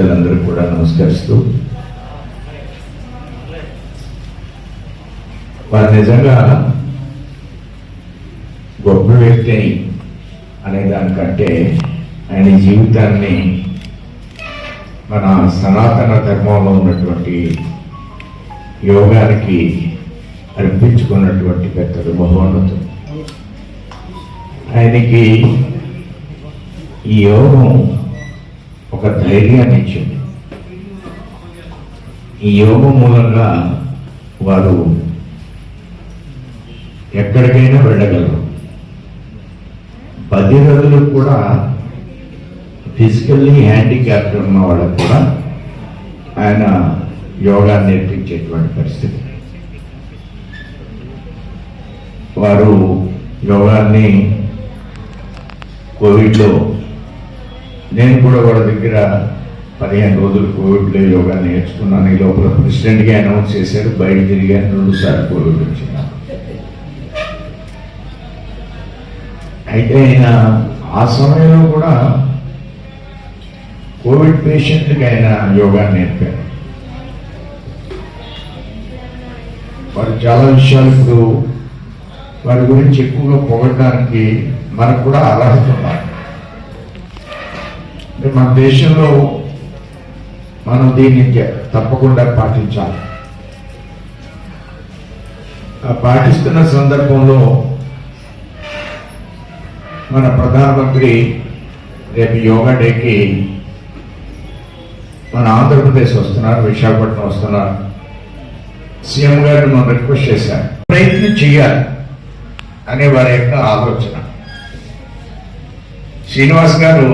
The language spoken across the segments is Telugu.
పెద్దలందరూ కూడా నమస్కరిస్తూ, వారు నిజంగా గొప్ప వ్యక్తి అనే దానికంటే ఆయన జీవితాన్ని మన సనాతన ధర్మంలో ఉన్నటువంటి యోగానికి అర్పించుకున్నటువంటి పెద్దలు మహోన్నతులు. ఆయనకి ఈ యోగం ఒక ధైర్యాన్ని ఇచ్చింది. ఈ యోగం మూలంగా వారు ఎక్కడికైనా వెళ్ళగలరు. 10 రోజులు కూడా ఫిజికల్లీ హ్యాండిక్యాప్డ్ ఉన్న వాళ్ళకు కూడా ఆయన యోగాన్ని నేర్పించేటువంటి పరిస్థితి. వారు యోగాన్ని కోవిడ్లో, నేను కూడా వాళ్ళ దగ్గర 15 రోజులు కోవిడ్లో యోగా నేర్చుకున్నాను. ఈ లోపల ప్రెసిడెంట్గా అనౌన్స్ చేశారు, బయట తిరిగాను, 2 సార్లు కోవిడ్ వచ్చింది. అయితే ఆయన ఆ సమయంలో కూడా కోవిడ్ పేషెంట్కి ఆయన యోగా నేర్పారు. వారు చాలా విషయాలు ఇప్పుడు వారి గురించి ఎక్కువగా పొగడడానికి మనకు కూడా అర్హత ఉన్నారు. మన దేశంలో మనం దీన్ని తప్పకుండా పాటించాలి. పాటిస్తున్న సందర్భంలో మన ప్రధానమంత్రి రేపు యోగా డేకి మన ఆంధ్రప్రదేశ్ వస్తున్నారు, విశాఖపట్నం వస్తున్నారు. సీఎం గారు మనం రిక్వెస్ట్ చేశారు, ప్రయత్నం చేయాలి అనే వారి యొక్క ఆలోచన. శ్రీనివాస్ గారు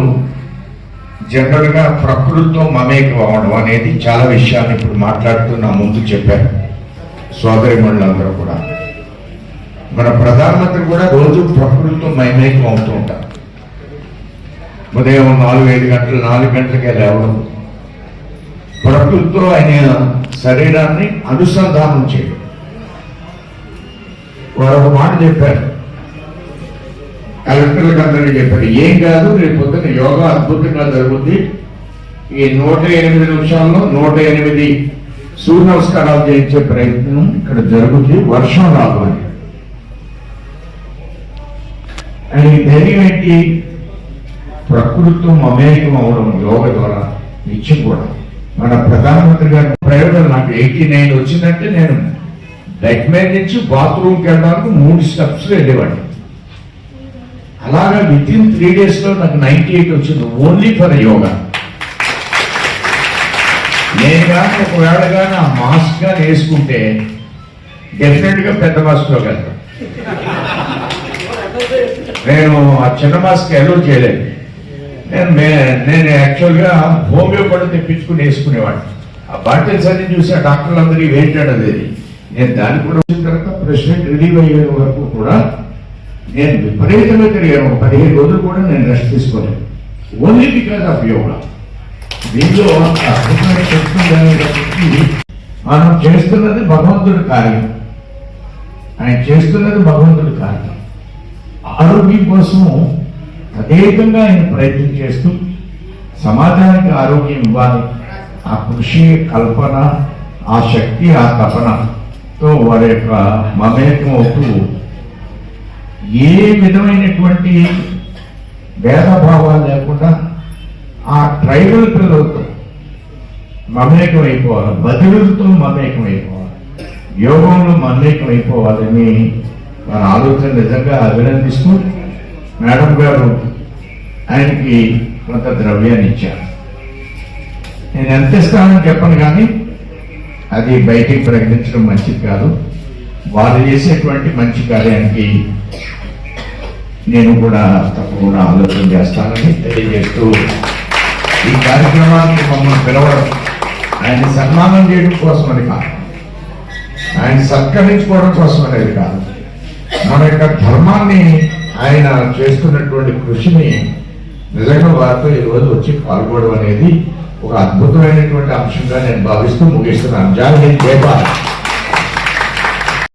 జనరల్గా ప్రకృతితో మమేకం అవ్వడం అనేది చాలా విషయాన్ని ఇప్పుడు మాట్లాడుతున్నా ముందు చెప్పారు సోదరిమణులందరూ కూడా. మన ప్రధానమంత్రి కూడా రోజు ప్రకృతితో మమేకం అవుతూ ఉంటారు. ఉదయం 4-5 గంటలు 4 గంటలకే లేవడం, ప్రకృతితో ఆయన శరీరాన్ని అనుసంధానం చేయడం. వారు ఒక మాట చెప్పారు, కలెక్టర్లకు అందరికీ చెప్పారు, ఏం కాదు రేపు పొద్దున యోగా అద్భుతంగా జరుగుతుంది. ఈ 108 నిమిషాల్లో 108 సూర్య నమస్కారాలు చేయించే ప్రయత్నం ఇక్కడ జరుగుతుంది, వర్షం రాదు అని. ఆయన ధైర్యం ఏంటి? ప్రకృతితో మమేకం అవడం యోగ ద్వారా నిత్యం కూడా. మన ప్రధానమంత్రి గారి ప్రయోగం నాకు 89 వచ్చిందంటే నేను బెడ్ మీద నుంచి బాత్రూమ్కి వెళ్ళడానికి 3 స్టెప్స్లో వెళ్ళేవాడిని. అలాగా విత్ ఇన్ 3 డేస్లో నాకు 98 వచ్చింది, ఓన్లీ ఫర్ యోగా. నేను కానీ ఒకవేళ కానీ ఆ మాస్క్ కానీ వేసుకుంటే డెఫినెట్గా పెద్ద మాస్క్లోకి వెళ్తాను. నేను ఆ చిన్న మాస్క్ అలో చేయలేదు. నేను యాక్చువల్గా హోమియో కూడా తెప్పించుకుని వేసుకునేవాడిని. ఆ బాటిల్స్ అన్ని చూసి ఆ డాక్టర్లందరూ ఏంటన్నది. నేను దాన్ని కూడా వచ్చిన తర్వాత ప్రెసిడెంట్ రిలీవ్ అయ్యే వరకు కూడా నేను విపరీతంగా తిరిగాను. 15 రోజులు కూడా నేను రెస్ట్ తీసుకోలేదు, ఓన్లీ బికాజ్ ఆఫ్ యోగా. దీనిలో అద్భుతమైన చెప్తుంది, మనం చేస్తున్నది భగవంతుడి కార్యం. ఆయన చేస్తున్నది భగవంతుడి కార్యం. ఆరోగ్యం కోసం తదేకంగా ఆయన ప్రయత్నం చేస్తూ సమాజానికి ఆరోగ్యం ఇవ్వాలి. ఆ కృషి, కల్పన, ఆ శక్తి, ఆ తపనతో వారి యొక్క మమేకం అవుతూ ఏ విధమైనటువంటి భేదభావాలు లేకుండా ఆ ట్రైబల్ పిల్లలతో మమేకం అయిపోవాలి, బదులుతో మమేకం అయిపోవాలి, యోగంలో మమేకం అయిపోవాలని మన ఆలోచన నిజంగా అభినందిస్తూ, మేడం గారు ఆయనకి కొంత ద్రవ్యాన్ని ఇచ్చారు. నేను ఎంత ఇస్తానని చెప్పను, కానీ అది బయటికి ప్రకటించడం మంచిది కాదు. వారు చేసేటువంటి మంచి కార్యానికి నేను కూడా తప్పకుండా ఆలోచన చేస్తానని తెలియజేస్తూ, ఈ కార్యక్రమానికి మమ్మల్ని పిలవడం ఆయన సన్మానం చేయడం కోసం అని కాదు, ఆయన సత్కరించుకోవడం కోసం అనేది కాదు. మన యొక్క ధర్మాన్ని, ఆయన చేస్తున్నటువంటి కృషిని నిజంగా వారితో ఈరోజు వచ్చి పాల్గొనడం అనేది ఒక అద్భుతమైనటువంటి అంశంగా నేను భావిస్తూ ముగిస్తున్నాను. జై హింద్, జై భారత్.